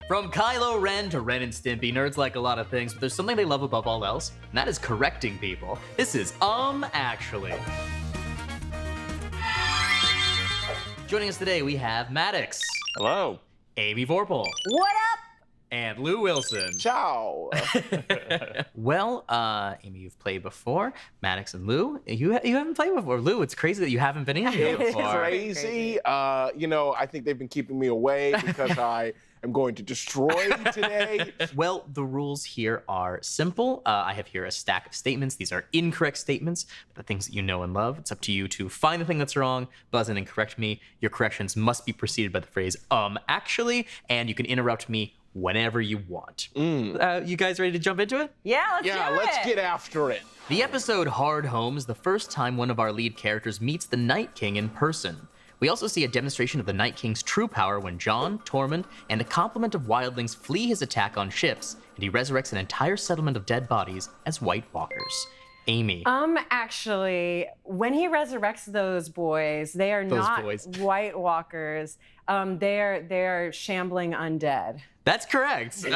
From Kylo Ren to Ren and Stimpy, nerds like a lot of things, but there's something they love above all else, and that is correcting people. This is Actually. Joining us today, we have Maddox. Hello. Amy Vorpahl. What up? And Lou Wilson. Ciao. Well, Amy, you've played before. Maddox and Lou, you haven't played before. Lou, it's crazy that you haven't been in here It's before. crazy. I think they've been keeping me away because I am going to destroy today. Well, the rules here are simple. I have here a stack of statements. These are incorrect statements, the things that you know and love. It's up to you to find the thing that's wrong, buzz in and correct me. Your corrections must be preceded by the phrase, actually, and you can interrupt me whenever you want. You guys ready to jump into it? Yeah, let's Yeah, do it. let's get after it. The episode Hard Home is the first time one of our lead characters meets the Night King in person. We also see a demonstration of the Night King's true power when John, Tormund, and a complement of wildlings flee his attack on ships, and he resurrects an entire settlement of dead bodies as White Walkers. Amy. Actually, when he resurrects those boys, they are not White Walkers. They are shambling undead. That's correct. They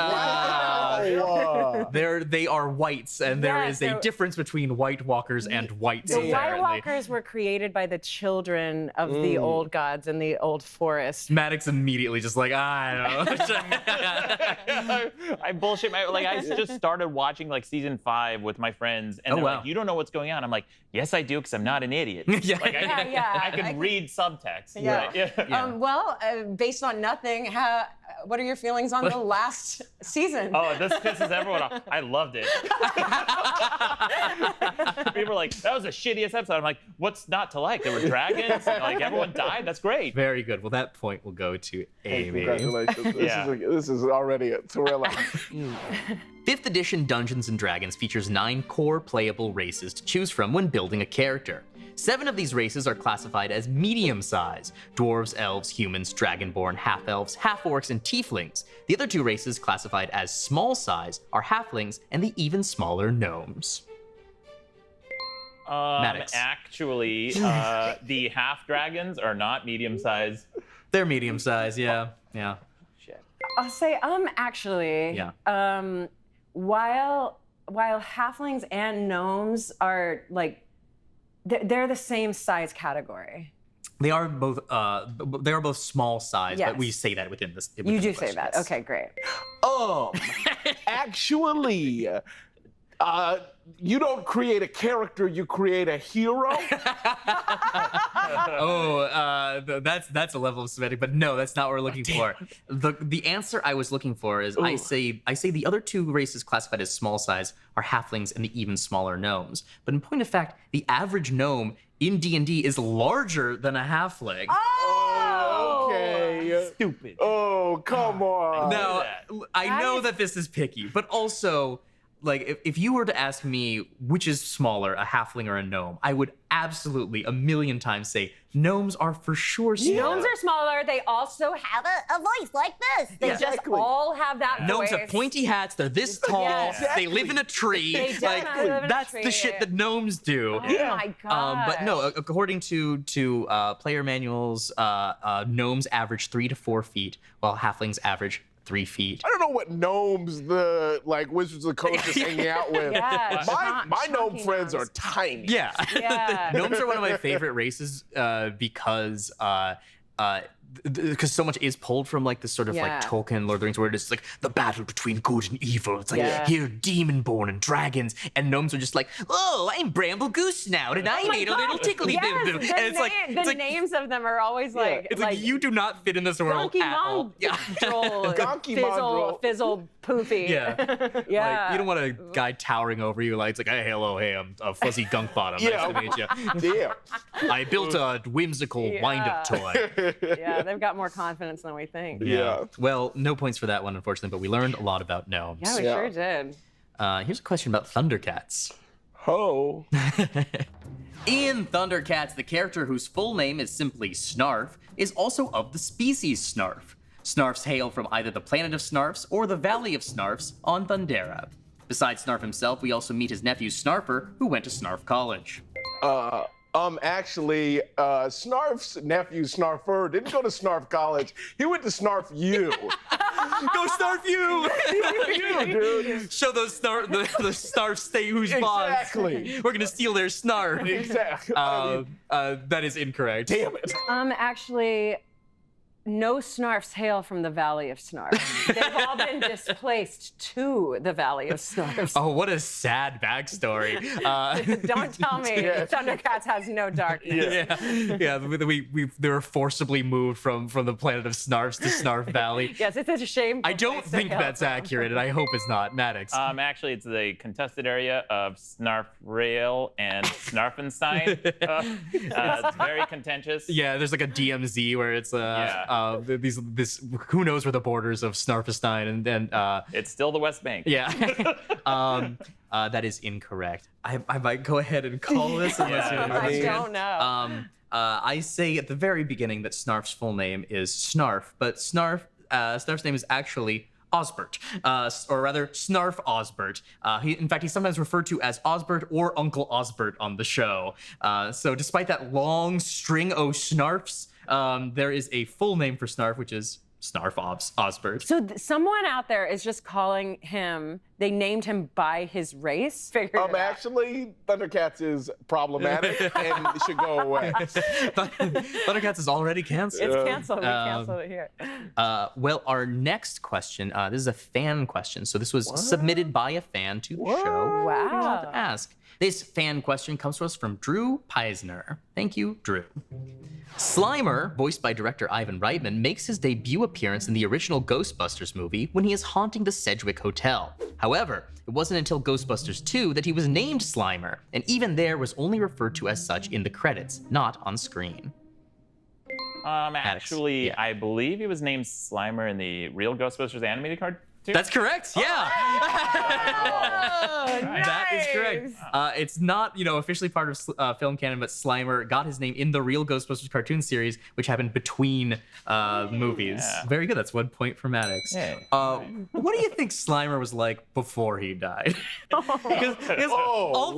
are whites, and there is a difference between White Walkers and whites. The White Walkers were created by the children of the old gods in the old forest. Maddox immediately just like, I don't know. I bullshit. I just started watching season 5 with my friends, and they're like, "You don't know what's going on." I'm like, "Yes, I do, because I'm not an idiot." I can read subtext. Yeah. Right? Based on nothing, what are your feelings on the last season? Oh, this pisses everyone off. I loved it. People were like, "That was the shittiest episode." I'm like, "What's not to like? There were dragons, and everyone died. That's great." Very good. Well, that point will go to Amy. Congratulations. This is already a thrilling. 5th edition Dungeons & Dragons features 9 core playable races to choose from when building a character. 7 of these races are classified as medium size: dwarves, elves, humans, dragonborn, half-elves, half-orcs, and tieflings. The other 2 races classified as small size are halflings and the even smaller gnomes. Maddox. Actually, the half dragons are not medium size. They're medium size, yeah. Shit. I'll say, actually, while halflings and gnomes are they're the same size category. They are both small size, but we say that within this. You do say that. Okay, great. Actually, you don't create a character, you create a hero. That's a level of semantic, but no, that's not what we're looking for. The answer I was looking for is I say the other 2 races classified as small size are halflings and the even smaller gnomes. But in point of fact, the average gnome in D&D is larger than a halfling. Okay. Stupid. Oh, come on. Now, I know that this is picky, but also, if you were to ask me which is smaller, a halfling or a gnome, I would absolutely a million times say gnomes are for sure smaller. Gnomes are smaller. They also have a voice like this. They just all have that voice. Gnomes have pointy hats. They're this tall. Exactly. They live in a tree. They definitely live in a that's tree. the shit that gnomes do. Oh my god. But no, according to player manuals, gnomes average 3 to 4 feet, while halflings average 3 feet. I don't know what gnomes the Wizards of the Coast is hanging out with. My gnome friends are tiny. Yeah. Gnomes are one of my favorite races because so much is pulled from this sort of Tolkien Lord of the Rings, where it's the battle between good and evil. It's here demon-born and dragons, and gnomes are just oh, I'm Bramble Goose Snout, and I made a little tickly boo boo. And the names of them are always you do not fit in this world at all. Fizzle, Poofy. Yeah. You don't want a guy towering over you hey, hello, hey, I'm a fuzzy gunk bottom. Nice to meet you. Yeah. I built a whimsical wind-up toy. Yeah, they've got more confidence than we think. Yeah. Well, no points for that one, unfortunately, but we learned a lot about gnomes. Yeah, we sure did. Here's a question about Thundercats. Ho. In Thundercats, the character whose full name is simply Snarf is also of the species Snarf. Snarfs hail from either the planet of Snarfs or the Valley of Snarfs on Thundera. Besides Snarf himself, we also meet his nephew Snarfer, who went to Snarf College. Actually, Snarf's nephew, Snarfer, didn't go to Snarf College. He went to Snarf U. Go Snarf you! You, dude. Show those the Snarf stay who's boss. Exactly. We're gonna steal their Snarf. Exactly. That is incorrect. Damn it. Actually, no Snarfs hail from the Valley of Snarf. They've all been displaced to the Valley of Snarf. Oh, what a sad backstory. Don't tell me Thundercats has no darkness. Yeah. They were forcibly moved from the planet of Snarfs to Snarf Valley. Yes, it's a shame. I don't think that's accurate, and I hope it's not. Maddox. Actually, it's the contested area of Snarf Rail and Snarfenstein. It's very contentious. Yeah, there's like a DMZ where it's this who knows where the borders of Snarfenstein and then it's still the West Bank. Yeah. That is incorrect. I might go ahead and call this unless you I don't know. I say at the very beginning that Snarf's full name is Snarf, but Snarf's name is actually Osbert, or rather Snarf Osbert. In fact, he's sometimes referred to as Osbert or Uncle Osbert on the show. So despite that long string o' Snarfs, there is a full name for Snarf, which is Snarf Osbert. So someone out there is just calling him, they named him by his race? Actually, Thundercats is problematic and it should go away. Thundercats is already canceled. It's canceled. We canceled it here. Well, our next question, this is a fan question. So this was submitted by a fan to the show. Wow. We wanted to ask. This fan question comes to us from Drew Peisner. Thank you, Drew. Slimer, voiced by director Ivan Reitman, makes his debut appearance in the original Ghostbusters movie when he is haunting the Sedgwick Hotel. However, it wasn't until Ghostbusters 2 that he was named Slimer, and even there was only referred to as such in the credits, not on screen. Actually, I believe he was named Slimer in the real Ghostbusters animated cartoon. That's correct. Yeah. Nice. That is correct. It's not, officially part of film canon, but Slimer got his name in the real Ghostbusters cartoon series, which happened between movies. Yeah. Very good. That's 1 point for Maddox. Yeah. What do you think Slimer was like before he died? Because all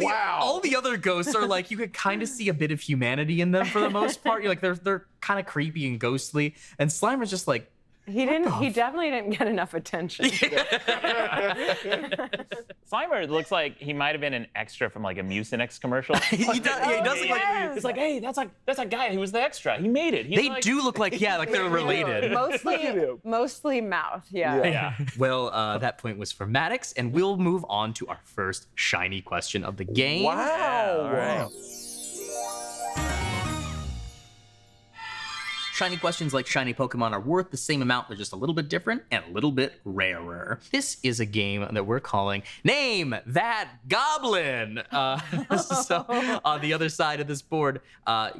the other ghosts are like, you could kind of see a bit of humanity in them for the most part. You're like, they're kind of creepy and ghostly, and Slimer's just like, he definitely didn't get enough attention. Slimer looks like he might have been an extra from like a Mucinex commercial. He does look like it's like, hey, that's a guy who was the extra. He made it. They do look like they're related. Mostly mouth. Yeah. Well, that point was for Maddox, and we'll move on to our first shiny question of the game. Wow. All right. Shiny questions like shiny Pokemon are worth the same amount, they're just a little bit different and a little bit rarer. This is a game that we're calling Name That Goblin. So on the other side of this board,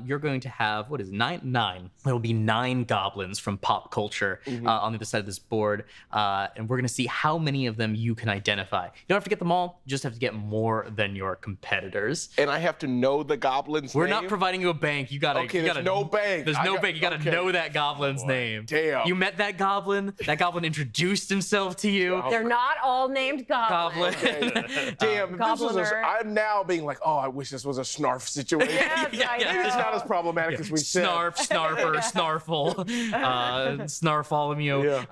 you're going to have, nine? There will be 9 goblins from pop culture on the other side of this board, and we're gonna see how many of them you can identify. You don't have to get them all, you just have to get more than your competitors. And I have to know the goblin's name? We're not providing you a bank. You gotta. Okay, there's no bank. There's no bank. You gotta know that goblin's name. Damn. You met that goblin. That goblin introduced himself to you. They're not all named Goblin. Okay. Damn. I'm now being like, I wish this was a Snarf situation. It's not as problematic as we said. Snarf, Snarfer, Snarfle, Snarfolomew.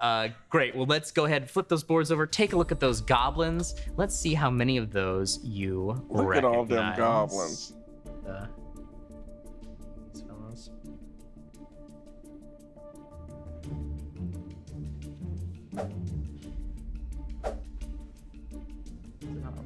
Yeah. Great. Well, let's go ahead and flip those boards over. Take a look at those goblins. Let's see how many of those you recognize. Look at all them goblins.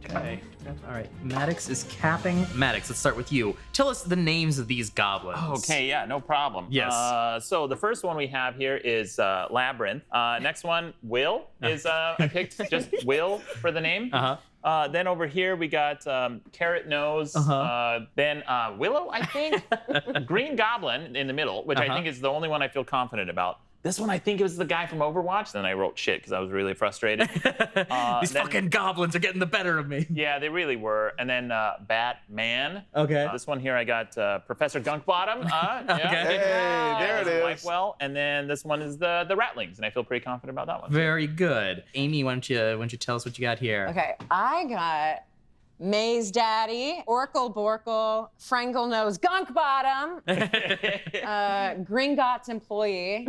Okay. All right. Maddox is capping. Maddox, let's start with you. Tell us the names of these goblins. Okay, yeah, no problem. Yes. So the first one we have here is Labyrinth. Next one, Will, is I picked just Will for the name. Then over here we got Carrot Nose. Then Willow, I think. Green Goblin in the middle, which I think is the only one I feel confident about. This one, I think it was the guy from Overwatch. Then I wrote shit because I was really frustrated. These fucking goblins are getting the better of me. Yeah, they really were. And then Batman. Okay. This one here, I got Professor Gunkbottom. Okay. Hey, there it is. Well, and then this one is the Ratlings, and I feel pretty confident about that one. Very good. Amy, why don't you tell us what you got here? Okay, I got Maze Daddy, Orkle Borkle, Frangle Nose Gunk Bottom, Gringotts Employee,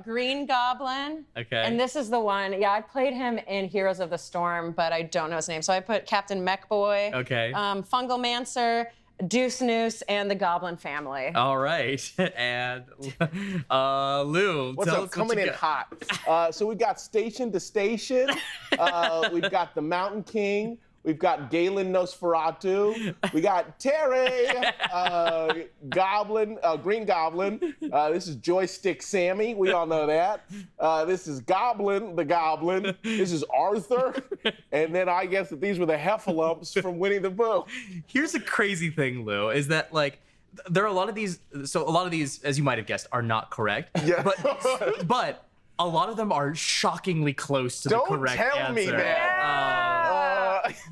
Green Goblin. Okay. And this is the one, I played him in Heroes of the Storm, but I don't know his name. So I put Captain Mech Boy, Fungal Mancer, Deuce Noose, and the Goblin family. All right. And Lou, what's up? Coming in hot. So we got Station to Station. We've got the Mountain King. We've got Galen Nosferatu. We got Terry, Goblin, Green Goblin. This is Joystick Sammy. We all know that. This is Goblin, the Goblin. This is Arthur. And then I guess that these were the Heffalumps from Winnie the Pooh. Here's a crazy thing, Lou, is that like, there are a lot of these, as you might have guessed, are not correct. Yeah. But a lot of them are shockingly close to the correct answer. Don't tell me that.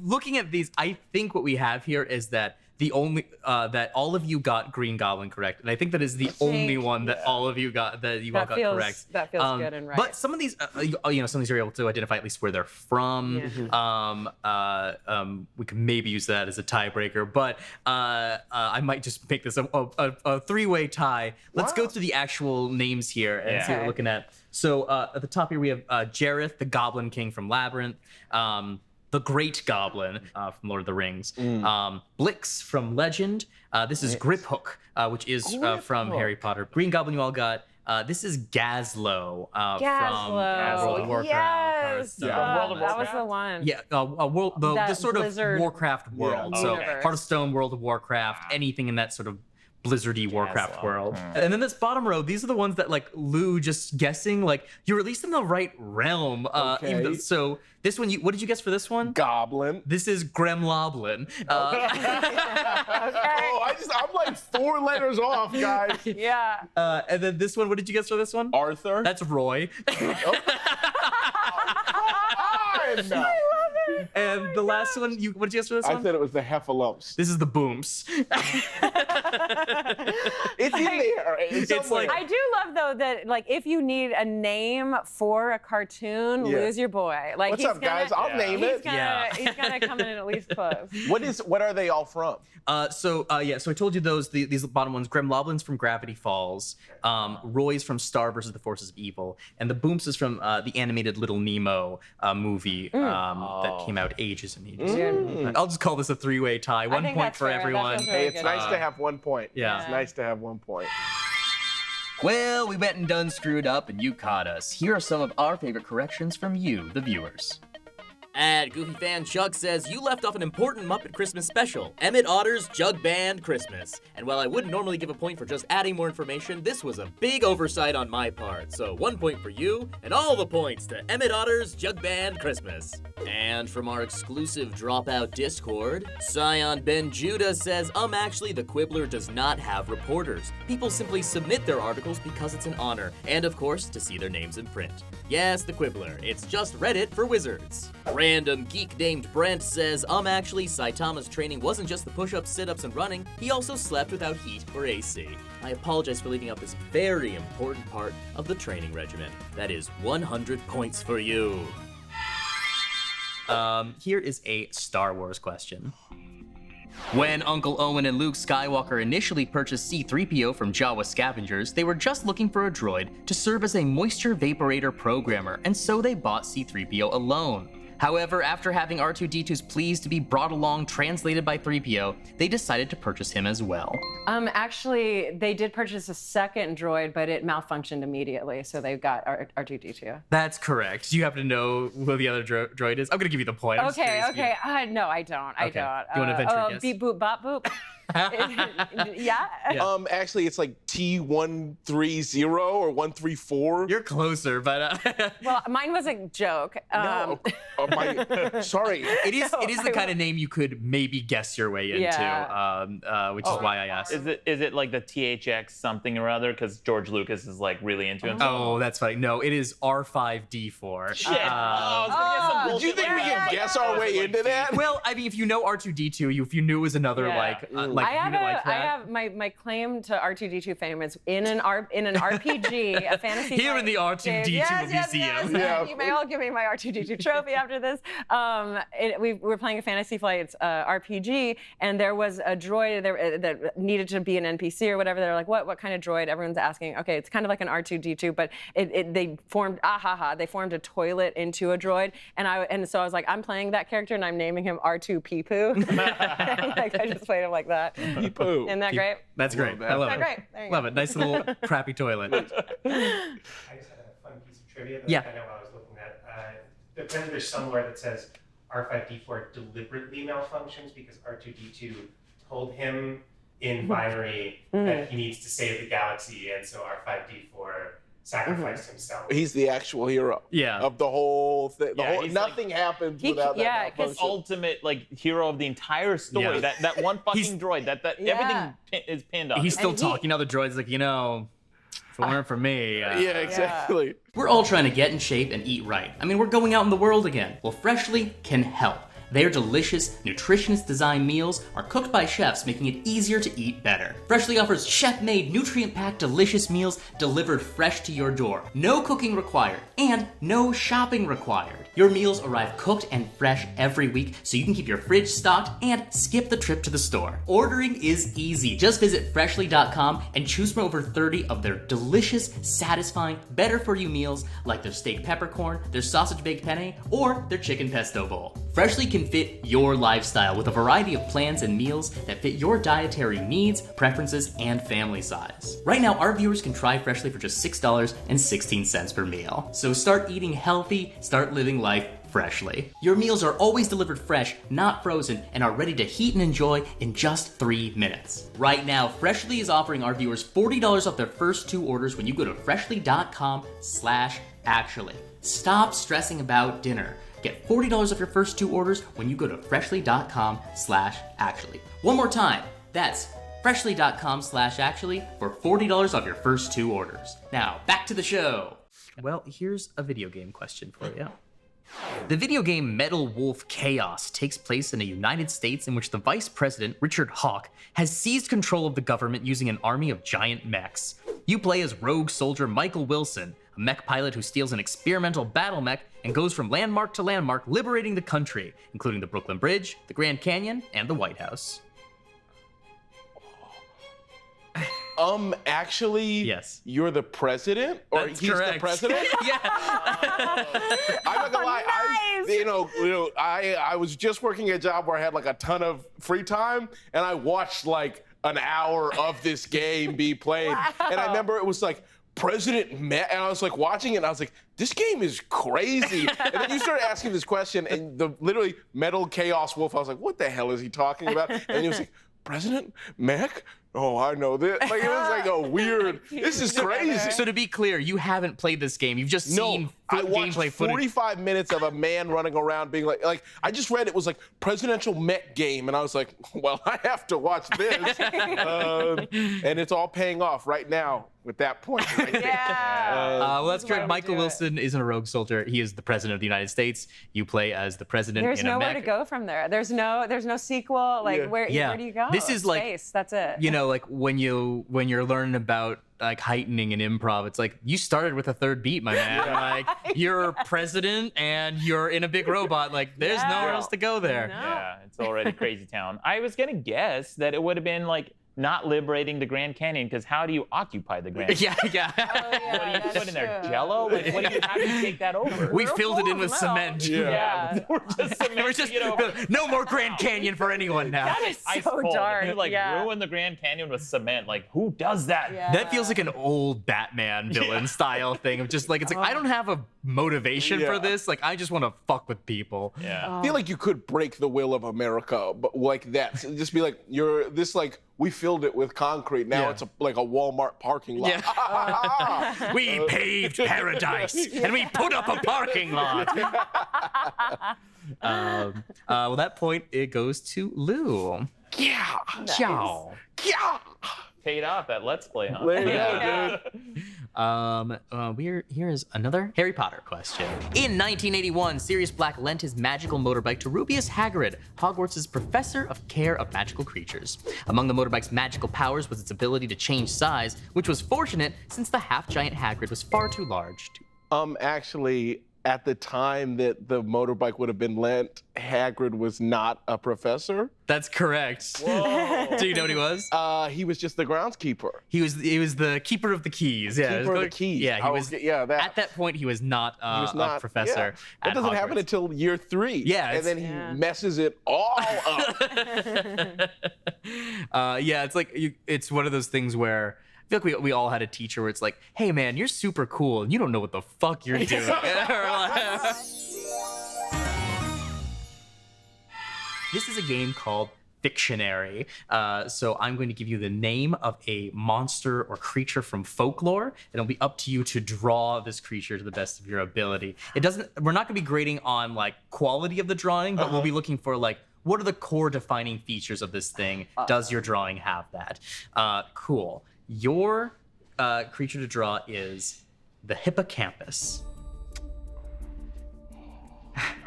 Looking at these, I think what we have here is that that all of you got Green Goblin correct, and I think that is the only one that all of you got all got correct. That feels good and right. But some of these, some of these are able to identify at least where they're from. Yeah. We could maybe use that as a tiebreaker, but I might just make this a three-way tie. Let's go through the actual names here and see what we're looking at. So at the top here we have Jareth, the Goblin King from Labyrinth. The Great Goblin from Lord of the Rings. Blix from Legend. This is Griphook, which is from Harry Potter. Green Goblin you all got. This is Gazlowe from World of Warcraft. Yes, World of Warcraft. that was the one. Yeah, the sort Blizzard of Warcraft world. So universe. Hearthstone, World of Warcraft, anything in that sort of Blizzardy Warcraft world. And then this bottom row, these are the ones that like Lou just guessing, like you're at least in the right realm. So this one, what did you guess for this one? Goblin. This is Gremloblin. I'm like 4 letters off, guys. Yeah. And then this one, what did you guess for this one? Arthur. That's Roy. No. And the last one, what did you guess for this one? I said it was the Heffalumps. This is the Booms. It's in there. It's like, I do love though that like if you need a name for a cartoon, Lou's your boy. Like what's up, guys? I'll name it. He's gonna come in at least close. What are they all from? So I told you these bottom ones. Gremloblin's from Gravity Falls. Roy's from Star vs. the Forces of Evil, and the Booms is from the animated Little Nemo movie that came out ages and ages. I'll just call this a three-way tie. 1 point for everyone. Hey, it's nice to have 1 point. Yeah. It's nice to have 1 point. Well, we went and done screwed up, and you caught us. Here are some of our favorite corrections from you, the viewers. At Goofy Fan Chuck says, you left off an important Muppet Christmas special, Emmett Otter's Jug Band Christmas. And while I wouldn't normally give a point for just adding more information, this was a big oversight on my part. So 1 point for you, and all the points to Emmett Otter's Jug Band Christmas. And from our exclusive Dropout Discord, Scion Ben Judah says, actually the Quibbler does not have reporters. People simply submit their articles because it's an honor, and of course, to see their names in print. Yes, the Quibbler, it's just Reddit for wizards. Random geek named Brent says, actually, Saitama's training wasn't just the push-ups, sit-ups, and running, he also slept without heat or AC. I apologize for leaving out this very important part of the training regimen. That is 100 points for you. Here is a Star Wars question. When Uncle Owen and Luke Skywalker initially purchased C-3PO from Jawa scavengers, they were just looking for a droid to serve as a moisture vaporator programmer, and so they bought C-3PO alone. However, after having R2-D2's pleas to be brought along translated by 3PO, they decided to purchase him as well. Actually, they did purchase a second droid, but it malfunctioned immediately, so they got R2-D2. That's correct. Do you happen to know who the other droid is? I'm gonna give you the point. Okay. No, I don't. I don't. You want to venture a guess? Beep boop bop boop. Yeah. Actually, it's like T130 or 134. You're closer, but Well, mine was a joke. Sorry. It is the kind of name you could maybe guess your way into, which is why I asked. Is it like the THX something or other? Because George Lucas is like really into him. Oh, that's funny. No, it is R5D4. Shit. I was gonna get Did you think we could guess our way into that? Well, I mean, if you know R2D2, if you knew it was another like unit like that. I have my claim to R2D2 fame is in an RPG, a fantasy. Here flight in the R2D2 museum. Yes. You may all give me my R2D2 trophy after this. We were playing a Fantasy Flights RPG, and there was a droid that needed to be an NPC or whatever. They're like, what kind of droid? Everyone's asking. Okay, it's kind of like an R2D2, but they formed a toilet into a droid, and so I was like, I'm playing that character, and I'm naming him R2 Pee Poo. Like, I just played him like that. Pee Poo. Isn't that great? That's great. I love it. Great. There you Love go. it. Nice little crappy toilet. I just had a fun piece of trivia that I know I was looking at. Apparently there's somewhere that says R5D4 deliberately malfunctions because R2D2 told him in binary that he needs to save the galaxy, and so R5D4 sacrificed himself. He's the actual hero. Yeah. Of the whole thing. He's Nothing happens without that. He's ultimate hero of the entire story. Yeah. That one fucking droid. That everything is pinned on. He's him. still talking. Now the droid's like, if it weren't for me. Yeah, exactly. We're all trying to get in shape and eat right. I mean, we're going out in the world again. Well, Freshly can help. Their delicious, nutritionist-designed meals are cooked by chefs, making it easier to eat better. Freshly offers chef-made, nutrient-packed, delicious meals delivered fresh to your door. No cooking required, and no shopping required. Your meals arrive cooked and fresh every week, so you can keep your fridge stocked and skip the trip to the store. Ordering is easy. Just visit Freshly.com and choose from over 30 of their delicious, satisfying, better-for-you meals, like their steak peppercorn, their sausage baked penne, or their chicken pesto bowl. Freshly can fit your lifestyle with a variety of plans and meals that fit your dietary needs, preferences, and family size. Right now, our viewers can try Freshly for just $6.16 per meal. So start eating healthy, start living life Freshly. Your meals are always delivered fresh, not frozen, and are ready to heat and enjoy in just 3 minutes. Right now, Freshly is offering our viewers $40 off their first 2 orders when you go to freshly.com/actually. Stop stressing about dinner. Get $40 off your first 2 orders when you go to freshly.com/actually. One more time, that's freshly.com/actually for $40 off your first 2 orders. Now, back to the show. Well, here's a video game question for you. The video game Metal Wolf Chaos takes place in the United States in which the Vice President, Richard Hawke, has seized control of the government using an army of giant mechs. You play as rogue soldier Michael Wilson, a mech pilot who steals an experimental battle mech and goes from landmark to landmark liberating the country, including the Brooklyn Bridge, the Grand Canyon, and the White House. Actually, yes. You're the president, or That's he's correct. the president. Yeah. I'm not gonna lie. I was just working a job where I had like a ton of free time, and I watched like an hour of this game be played, and I remember it was like President Met, and I was like watching it, and I was like, this game is crazy. And then you started asking this question, and the literally Metal Chaos Wolf, I was like, what the hell is he talking about? And he was like, President Mech? Oh, I know this. Like, it was like a weird, this is crazy. So to be clear, you haven't played this game. You've just seen I watched gameplay footage. 45 minutes of a man running around being like I just read it was like presidential Met game, and I was like, well, I have to watch this. And it's all paying off right now with that point. Right there. Yeah. Well, that's correct. Michael Wilson isn't a rogue soldier. He is the president of the United States. You play as the president There's in a nowhere mech. to go from there. There's no sequel. Like where do you go? This is like Space. That's it. You know, like when you're learning about like heightening and improv, it's like you started with a third beat, my man. Like you're president and you're in a big robot. Like there's nowhere else to go there. No. Yeah, it's already crazy town. I was gonna guess that it would have been like not liberating the Grand Canyon, because how do you occupy the Grand Canyon? Yeah. What do you put in there? Jello? Like, how do you take that over? We filled it in with cement. Yeah. We're just We're just no more Grand Canyon for anyone now. That is Ice so cold. dark. If you like yeah. ruin the Grand Canyon with cement, like who does that? Yeah. That feels like an old Batman villain style thing of just like, it's like, I don't have a motivation for this. Like, I just want to fuck with people. Yeah. I feel like you could break the will of America, but like that. So just be like, you're this like, we filled it with concrete. Now it's like a Walmart parking lot. Yeah. We paved paradise and we put up a parking lot. Well, that point, it goes to Lou. Yeah. Ciao. Yeah. paid off at Let's Play, huh? There you go, dude. Here is another Harry Potter question. In 1981, Sirius Black lent his magical motorbike to Rubeus Hagrid, Hogwarts' professor of care of magical creatures. Among the motorbike's magical powers was its ability to change size, which was fortunate since the half-giant Hagrid was far too large to... Actually, at the time that the motorbike would have been lent, Hagrid was not a professor. That's correct. Whoa. Do you know what he was? He was just the groundskeeper. He was the keeper of the keys. Yeah, Keeper of the keys. Yeah, he was. Yeah, that. At that point, he was not, He was not a professor. Yeah. That at doesn't happen Hogwarts. until year 3. Yeah, and then he messes it all up. Yeah, it's like it's one of those things where I feel like we all had a teacher where it's like, hey man, you're super cool and you don't know what the fuck you're doing. This is a game called Fictionary. So I'm going to give you the name of a monster or creature from folklore, and it'll be up to you to draw this creature to the best of your ability. We're not going to be grading on like quality of the drawing, but we'll be looking for like, what are the core defining features of this thing? Does your drawing have that? Cool. Your creature to draw is the hippocampus.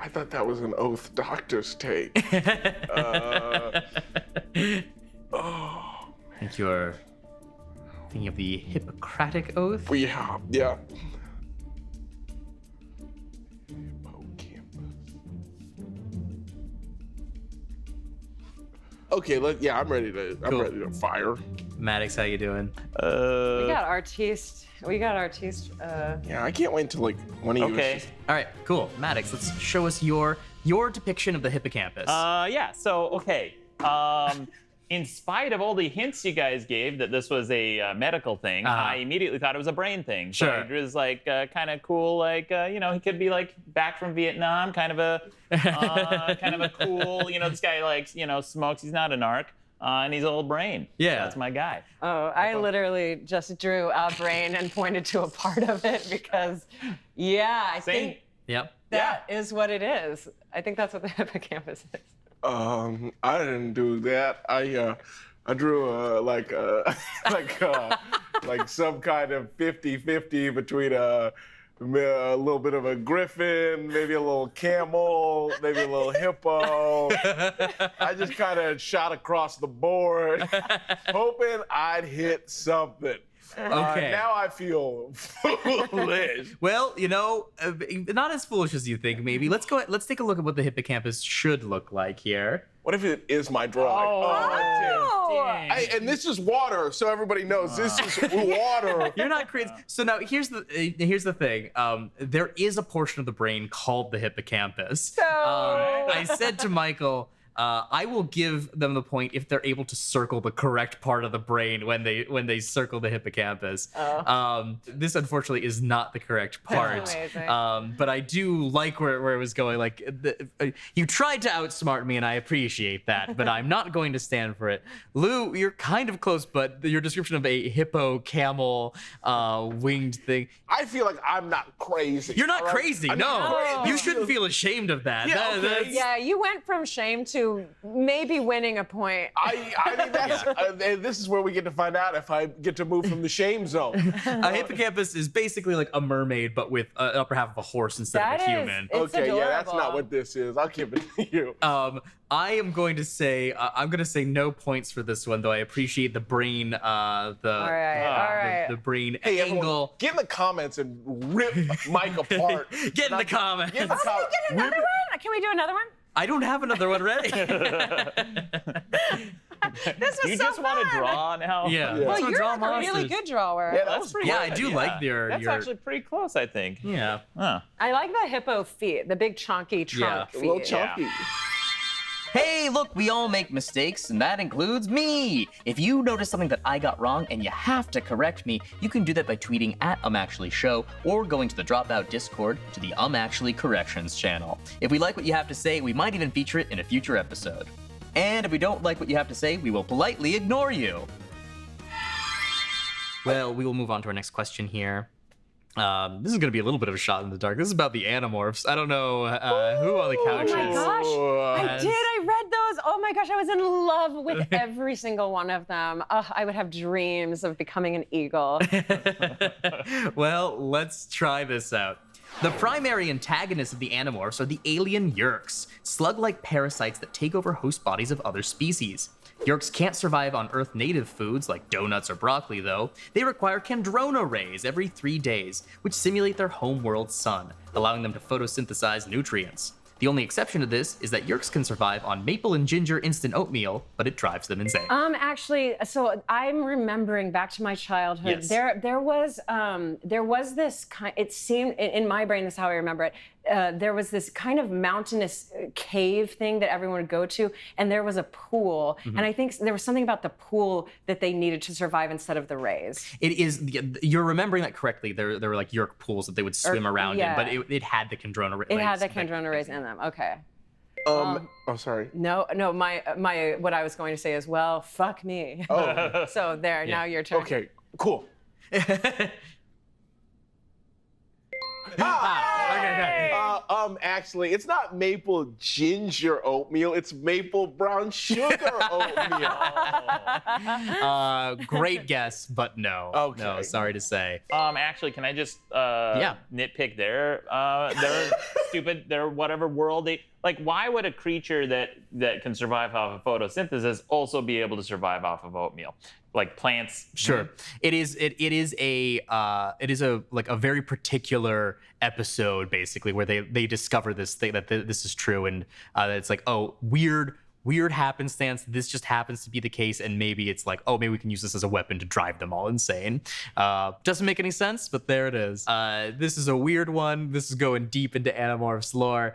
I thought that was an Oath Doctor's take. I think you're thinking of the Hippocratic Oath. Yeah. Okay, I'm ready to fire. Maddox, how you doing? We got Artiste. Yeah, I can't wait until like one of you. Okay. All right, cool. Maddox, let's show us your depiction of the hippocampus. Yeah, so, okay. In spite of all the hints you guys gave that this was a medical thing, I immediately thought it was a brain thing. Sure. So it was like kind of cool, like, he could be like back from Vietnam, kind of a cool, this guy like, smokes, he's not a narc. And he's a little brain. Yeah. So that's my guy. Oh, I literally just drew a brain and pointed to a part of it because, I think Yep. that is what it is. I think that's what the hippocampus is. I didn't do that. I drew like some kind of 50-50 between a little bit of a griffin, maybe a little camel, maybe a little hippo. I just kind of shot across the board, hoping I'd hit something. Okay. Now I feel foolish. Well, not as foolish as you think, maybe. Let's take a look at what the hippocampus should look like here. What if it is my drawing? And this is water, so everybody knows this is water. You're not crazy. So now here's the thing. There is a portion of the brain called the hippocampus. So I said to Michael, I will give them the point if they're able to circle the correct part of the brain when they circle the hippocampus. This unfortunately is not the correct part. That's amazing. But I do like where it was going. Like you tried to outsmart me, and I appreciate that. But I'm not going to stand for it. Lou, you're kind of close, but your description of a hippo camel winged thing. I feel like I'm not crazy. You're not crazy. I'm No, not crazy. you shouldn't feel ashamed of that. Yeah, okay. yeah, you went from shame to maybe winning a point. I mean, that's, this is where we get to find out if I get to move from the shame zone. A hippocampus is basically like a mermaid, but with an upper half of a horse instead of a human. It's Okay, yeah, that's adorable. not what this is. I'll give it to you. I am going to say no points for this one, though I appreciate the brain, All right. the brain Hey, everyone, angle. get in the comments and rip Mike apart. Get in the comments. Get in the Get another rip it. one? Can we do another one? I don't have another one ready. This was You so just want to fun. draw now? Yeah. Well, Let's you're draw like a really monsters. good drawer. Yeah, that was pretty Yeah, I good. do like your. That's actually pretty close, I think. Yeah. Huh. I like the hippo feet, the big chunky trunk A feet. little chunky. Hey, look, we all make mistakes, and that includes me. If you notice something that I got wrong and you have to correct me, you can do that by tweeting at @UmActuallyShow or going to the Dropout Discord to the Actually Corrections channel. If we like what you have to say, we might even feature it in a future episode. And if we don't like what you have to say, we will politely ignore you. Well, we will move on to our next question here. This is going to be a little bit of a shot in the dark. This is about the Animorphs. I don't know who on the couch Oh my is. gosh, I has- did. I read those. Oh my gosh, I was in love with every single one of them. I would have dreams of becoming an eagle. Well, let's try this out. The primary antagonists of the Animorphs are the alien Yeerks, slug-like parasites that take over host bodies of other species. Yeerks can't survive on Earth native foods like donuts or broccoli, though. They require Kandrona rays every 3 days, which simulate their homeworld sun, allowing them to photosynthesize nutrients. The only exception to this is that Yeerks can survive on maple and ginger instant oatmeal, but it drives them insane. Actually, so I'm remembering back to my childhood. Yes. There was this kind. It seemed in my brain. This is how I remember it. There was this kind of mountainous cave thing that everyone would go to, and there was a pool. And I think there was something about the pool that they needed to survive instead of the rays. It is. You're remembering that correctly. There were like Yeerk pools that they would swim around in, but it had the Kandrona rays. It had the Kandrona rays in them. Okay. Oh, sorry. No. My what I was going to say is, well, fuck me. Oh. So there. Now your turn. Okay. Cool. Actually, it's not maple ginger oatmeal. It's maple brown sugar oatmeal. Great guess, but no. Okay. No, sorry to say. Actually, can I just nitpick their stupid, their whatever world they like? Why would a creature that can survive off of photosynthesis also be able to survive off of oatmeal? Like plants. Sure. It is a like a very particular episode basically where they discover this thing that this is true, and it's like, oh, weird happenstance. This just happens to be the case, and maybe it's like, oh, maybe we can use this as a weapon to drive them all insane. Doesn't make any sense, but there it is. This is a weird one. This is going deep into Animorphs lore.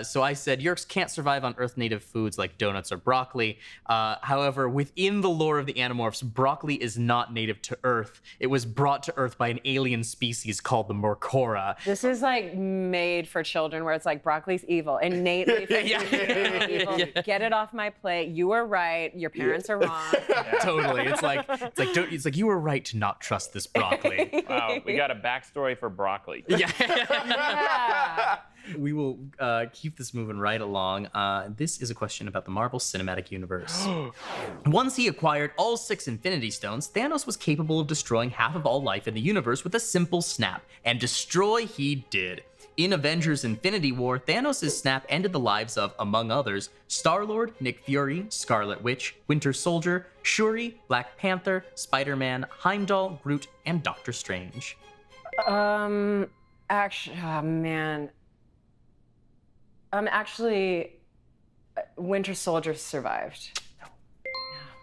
So I said Yeerks can't survive on Earth native foods like donuts or broccoli. However, within the lore of the Animorphs, broccoli is not native to Earth. It was brought to Earth by an alien species called the Morcora. This is like made for children, where it's like broccoli's evil, innately evil. Get it off my plate. You were right. Your parents are wrong. Totally. It's like you were right to not trust this broccoli. Wow, we got a backstory for broccoli. Yeah. We will keep this moving right along. This is a question about the Marvel Cinematic Universe. Once he acquired all 6 Infinity Stones, Thanos was capable of destroying half of all life in the universe with a simple snap, and destroy he did. In Avengers Infinity War, Thanos' snap ended the lives of, among others, Star-Lord, Nick Fury, Scarlet Witch, Winter Soldier, Shuri, Black Panther, Spider-Man, Heimdall, Groot, and Doctor Strange. Actually, oh man. Actually, Winter Soldier survived.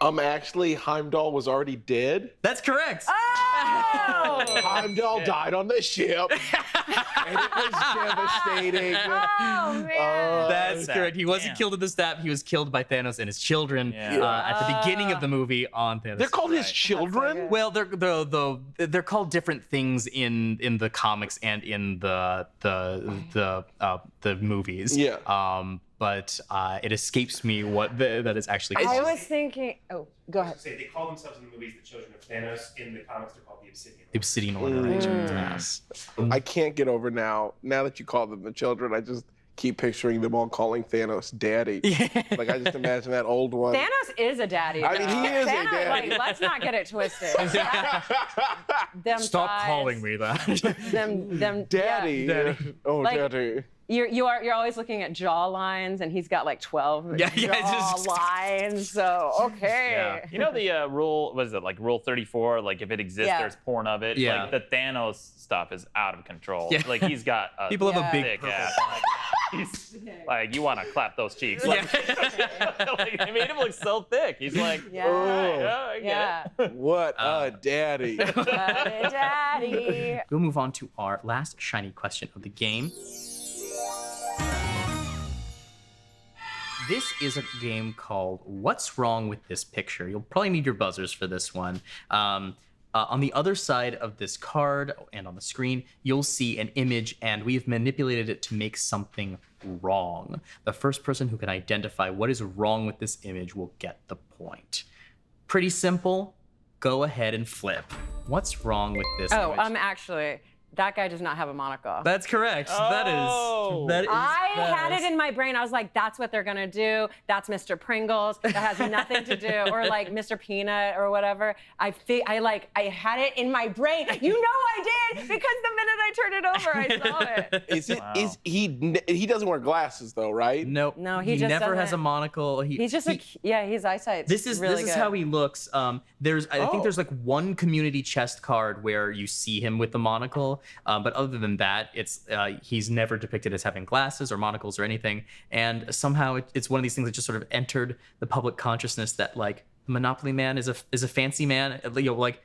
Actually, Heimdall was already dead. That's correct. Oh! Heimdall died on the ship, and it was devastating. Oh man! That's correct. He wasn't killed in the snap. He was killed by Thanos and his children at the beginning of the movie on Thanos. They're called his children? Well, they're called different things in the comics and in the movies. Yeah. But it escapes me what that is actually. I was thinking. Oh, go ahead. They call themselves in the movies the children of Thanos. In the comics, they're called the Obsidian. The Obsidian Order. Yes. I can't get over now that you call them the children, I just keep picturing them all calling Thanos daddy. Like, I just imagine that old one. Thanos is a daddy. I mean, he is a Thanos, daddy. Like, let's not get it twisted. Stop calling me that. Them Daddy. yeah. Daddy. Oh, Like, daddy. You're always looking at jaw lines, and he's got like 12 jaw lines. So okay. Yeah. You know the rule, was it like rule 34? Like if it exists, there's porn of it. Yeah. Like the Thanos stuff is out of control. Yeah. Like he's got a People have a big thick purple ass. Like you want to clap those cheeks. Like, like they made him look so thick. He's like, Yeah. oh, I get it. What a daddy. Daddy. We'll move on to our last shiny question of the game. This is a game called What's Wrong with This Picture? You'll probably need your buzzers for this one. On the other side of this card and on the screen, you'll see an image, and we've manipulated it to make something wrong. The first person who can identify what is wrong with this image will get the point. Pretty simple. Go ahead and flip. What's wrong with this image? Actually, That guy does not have a monocle. That's correct. Oh. That is. I had it in my brain. I was like, that's what they're gonna do. That's Mr. Pringles. That has nothing to do, or like Mr. Peanut or whatever. I had it in my brain. You know I did because the minute I turned it over, I saw it. Is he doesn't wear glasses though, right? Nope. No, he just never has doesn't. a monocle. He's just his eyesight's This is really good. how he looks. I think there's like one community chest card where you see him with the monocle, but other than that, he's never depicted as having glasses or monocles or anything. And somehow it's one of these things that just sort of entered the public consciousness that like Monopoly Man is a fancy man, like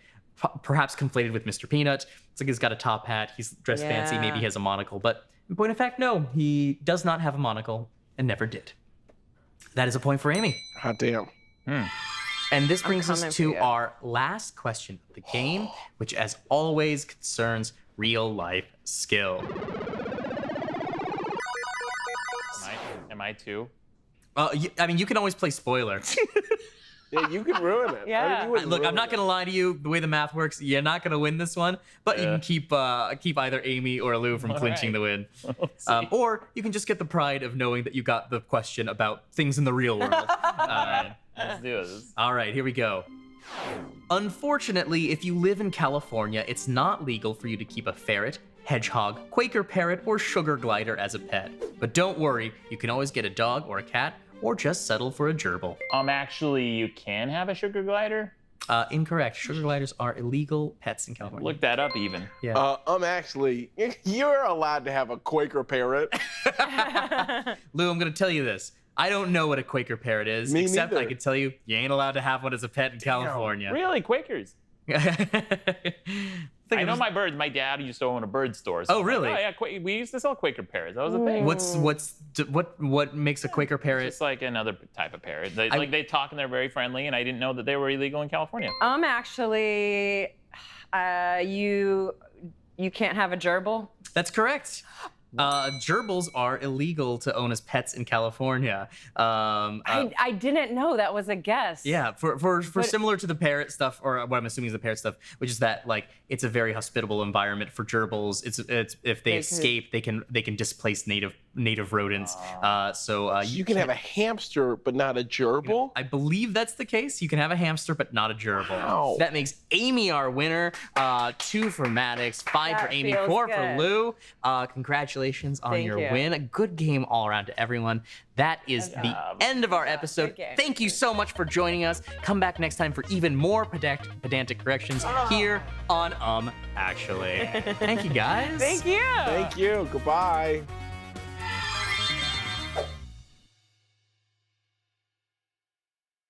perhaps conflated with Mr. Peanut. It's like he's got a top hat, he's dressed fancy, maybe he has a monocle, but in point of fact, no, he does not have a monocle and never did. That is a point for Amy. Hot damn. And this brings us coming for to you. our last question of the game, which as always concerns real life skill. Am I too? I mean, you can always play spoiler. Yeah, you can ruin it. Yeah. I mean, you wouldn't Look, I'm ruin not it. gonna lie to you. The way the math works, you're not gonna win this one, but you can keep either Amy or Lou from clinching the win. Or you can just get the pride of knowing that you got the question about things in the real world. Let's do this. All right, here we go. Unfortunately, if you live in California, it's not legal for you to keep a ferret, hedgehog, Quaker parrot, or sugar glider as a pet. But don't worry, you can always get a dog or a cat, or just settle for a gerbil. Actually, you can have a sugar glider. Incorrect. Sugar gliders are illegal pets in California. Look that up even. Yeah. Actually, you're allowed to have a Quaker parrot. Lou, I'm gonna tell you this. I don't know what a Quaker parrot is, Me except neither. I can tell you ain't allowed to have one as a pet in California. Really, Quakers. Think I of know just- my birds. My dad used to own a bird store. So Oh, I'm like, really? oh, yeah, we used to sell Quaker parrots. That was a thing. What makes a Quaker parrot? Just like another type of parrot. They talk and they're very friendly, and I didn't know that they were illegal in California. Actually, you can't have a gerbil. That's correct. Gerbils are illegal to own as pets in California. I didn't know that was a guess. Yeah, for similar to the parrot stuff, or what I'm assuming is the parrot stuff, which is that like it's a very hospitable environment for gerbils. It's if they escape, they can displace native rodents. So You can have a hamster, but not a gerbil. I believe that's the case. You can have a hamster, but not a gerbil. Wow. That makes Amy our winner. 2 for Maddox, 5 for That Amy, feels 4 for good. Lou. Congratulations on Thank your you. win. A good game all around to everyone. That is the end of our episode. Good game. Thank you so much for joining us. Come back next time for even more pedantic corrections here on Actually. Thank you guys. Thank you. Thank you. Goodbye.